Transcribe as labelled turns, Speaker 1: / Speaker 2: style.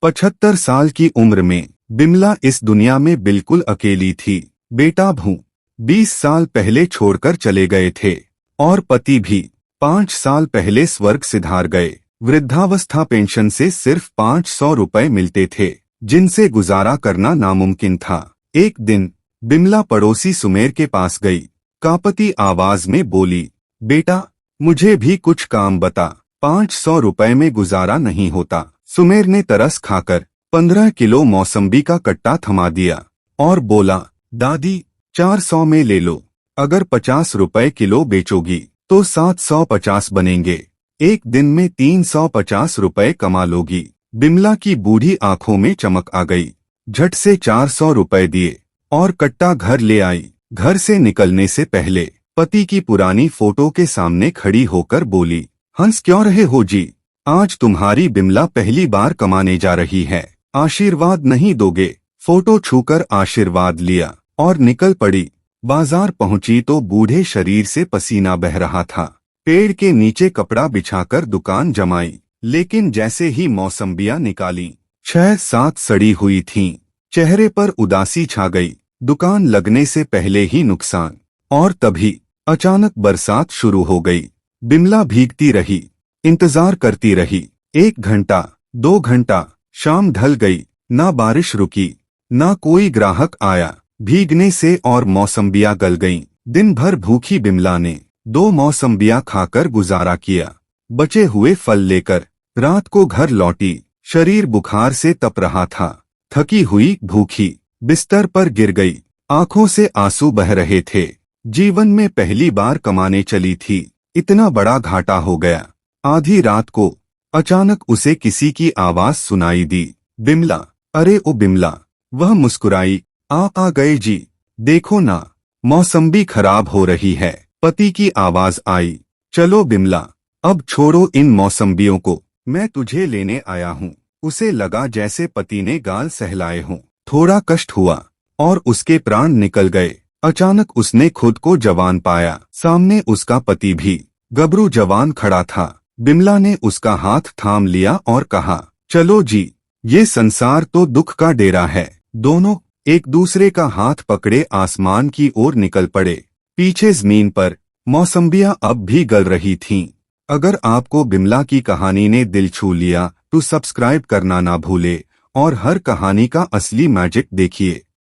Speaker 1: 75 साल की उम्र में बिमला इस दुनिया में बिल्कुल अकेली थी। बेटा भू 20 साल पहले छोड़कर चले गए थे और पति भी 5 साल पहले स्वर्ग सिधार गए। वृद्धावस्था पेंशन से सिर्फ 500 रुपए मिलते थे, जिनसे गुजारा करना नामुमकिन था। एक दिन बिमला पड़ोसी सुमेर के पास गई। कांपती आवाज में बोली, बेटा मुझे भी कुछ काम बता, 500 रुपए में गुजारा नहीं होता। सुमेर ने तरस खाकर 15 किलो मौसम्बी का कट्टा थमा दिया और बोला, दादी 400 में ले लो, अगर 50 रुपए किलो बेचोगी तो 750 बनेंगे, एक दिन में 350 रुपए कमा लोगी। बिमला की बूढ़ी आंखों में चमक आ गई। झट से 400 रुपए दिए और कट्टा घर ले आई। घर से निकलने से पहले पति की पुरानी फोटो के सामने खड़ी होकर बोली, हंस क्यों रहे हो जी, आज तुम्हारी बिमला पहली बार कमाने जा रही है, आशीर्वाद नहीं दोगे। फोटो छूकर आशीर्वाद लिया और निकल पड़ी। बाजार पहुंची तो बूढ़े शरीर से पसीना बह रहा था। पेड़ के नीचे कपड़ा बिछाकर दुकान जमाई, लेकिन जैसे ही मौसम्बियां निकाली 6-7 सड़ी हुई थीं। चेहरे पर उदासी छा गई। दुकान लगने से पहले ही नुकसान। और तभी अचानक बरसात शुरू हो गई। बिमला भीगती रही, इंतजार करती रही। 1 घंटा, 2 घंटा, शाम ढल गई, ना बारिश रुकी, ना कोई ग्राहक आया। भीगने से और मौसम्बियां गल गईं। दिन भर भूखी बिमला ने 2 मौसम्बियां खाकर गुजारा किया। बचे हुए फल लेकर रात को घर लौटी। शरीर बुखार से तप रहा था। थकी हुई भूखी बिस्तर पर गिर गई। आंखों से आंसू बह रहे थे। जीवन में पहली बार कमाने चली थी, इतना बड़ा घाटा हो गया। आधी रात को अचानक उसे किसी की आवाज सुनाई दी, बिमला, अरे ओ बिमला। वह मुस्कुराई, आ गए जी, देखो ना मौसम्बी खराब हो रही है। पति की आवाज आई, चलो बिमला, अब छोड़ो इन मौसम्बियों को, मैं तुझे लेने आया हूँ। उसे लगा जैसे पति ने गाल सहलाए हों। थोड़ा कष्ट हुआ और उसके प्राण निकल गए। अचानक उसने खुद को जवान पाया। सामने उसका पति भी गबरू जवान खड़ा था। बिमला ने उसका हाथ थाम लिया और कहा, चलो जी, ये संसार तो दुख का डेरा है। दोनों एक दूसरे का हाथ पकड़े आसमान की ओर निकल पड़े। पीछे जमीन पर मौसम्बियां अब भी गल रही थीं। अगर आपको बिमला की कहानी ने दिल छू लिया तो सब्सक्राइब करना ना भूले और हर कहानी का असली मैजिक देखिए।